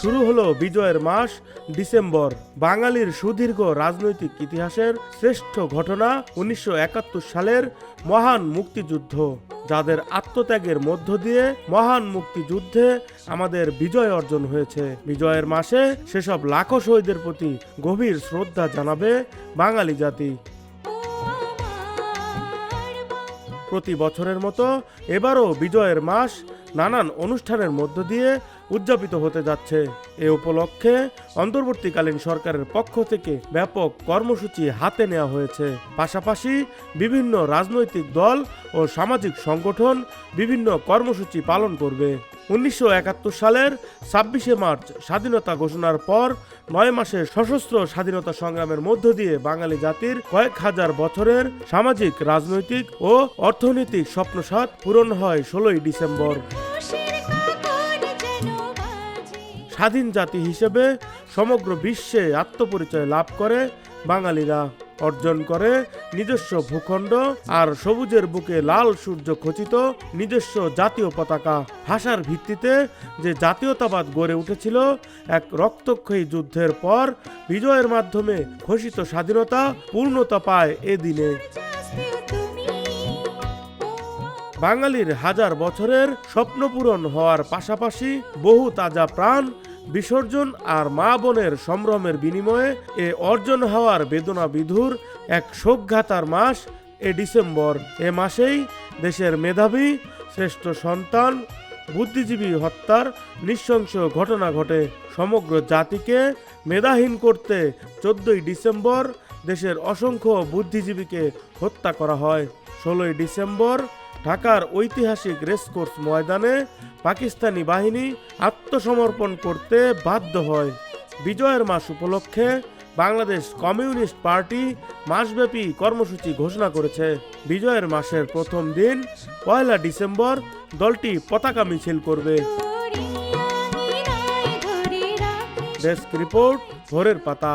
শুরু হলো বিজয়ের মাস ডিসেম্বর। বাঙালির সুদীর্ঘ রাজনৈতিক ইতিহাসের শ্রেষ্ঠ ঘটনা 1971 সালের মহান মুক্তিযুদ্ধ, যাদের আত্মত্যাগের মধ্য দিয়ে মহান মুক্তিযুদ্ধে আমাদের বিজয় অর্জন হয়েছে। বিজয়ের মাসে সেসব লাখো শহীদের প্রতি গভীর শ্রদ্ধা জানাবে বাঙালি জাতি। প্রতি বছরের মতো এবারও বিজয়ের মাস নানান অনুষ্ঠানের মধ্য দিয়ে উদযাপিত হতে যাচ্ছে। এ উপলক্ষে অন্তর্বর্তীকালীন সরকারের পক্ষ থেকে ব্যাপক কর্মসূচি হাতে নেওয়া হয়েছে। পাশাপাশি বিভিন্ন রাজনৈতিক দল ও সামাজিক সংগঠন বিভিন্ন কর্মসূচি পালন করবে। 1971 সালের 26শে মার্চ স্বাধীনতা ঘোষণার পর 9 মাসের সশস্ত্র স্বাধীনতা সংগ্রামের মধ্য দিয়ে বাঙালি জাতির কয়েক হাজার বছরের সামাজিক, রাজনৈতিক ও অর্থনৈতিক স্বপ্নসাৎ পূরণ হয় 16ই ডিসেম্বর। স্বাধীন জাতি হিসেবে সমগ্র বিশ্বে আত্মপরিচয় লাভ করে বাঙালিরা, অর্জন করে নিজস্ব ভূখণ্ড আর সবুজের বুকে লাল সূর্য খচিত নিজস্ব জাতীয় পতাকা। ভাষার ভিত্তিতে যে জাতীয়তাবাদ গড়ে উঠেছিল এক রক্তক্ষয়ী যুদ্ধের পর বিজয়ের মাধ্যমে ঘোষিত স্বাধীনতা পূর্ণতা পায় এ দিনে। বাঙালির হাজার বছরের স্বপ্ন পূরণ হওয়ার পাশাপাশি বহু তাজা প্রাণ বিসর্জন আর মা বোনের সম্ভ্রমের বিনিময়ে এ অর্জন হওয়ার বেদনা বিধুর এক শোকগাথার মাস এ ডিসেম্বর। এ মাসেই দেশের মেধাবী শ্রেষ্ঠ সন্তান বুদ্ধিজীবী হত্যার নৃশংস ঘটনা ঘটে। সমগ্র জাতিকে মেধাহীন করতে 14ই ডিসেম্বর দেশের অসংখ্য বুদ্ধিজীবীকে হত্যা করা হয়। 16ই ডিসেম্বর ঢাকার ঐতিহাসিক রেসকোর্স ময়দানে পাকিস্তানি বাহিনী আত্মসমর্পণ করতে বাধ্য হয়। বিজয়ের মাস উপলক্ষে বাংলাদেশ কমিউনিস্ট পার্টি মাসব্যাপী কর্মসূচি ঘোষণা করেছে। বিজয়ের মাসের প্রথম দিন 1 ডিসেম্বর দলটি পতাকা মিছিল করবে। ডেস্ক রিপোর্ট, ভোরের পাতা।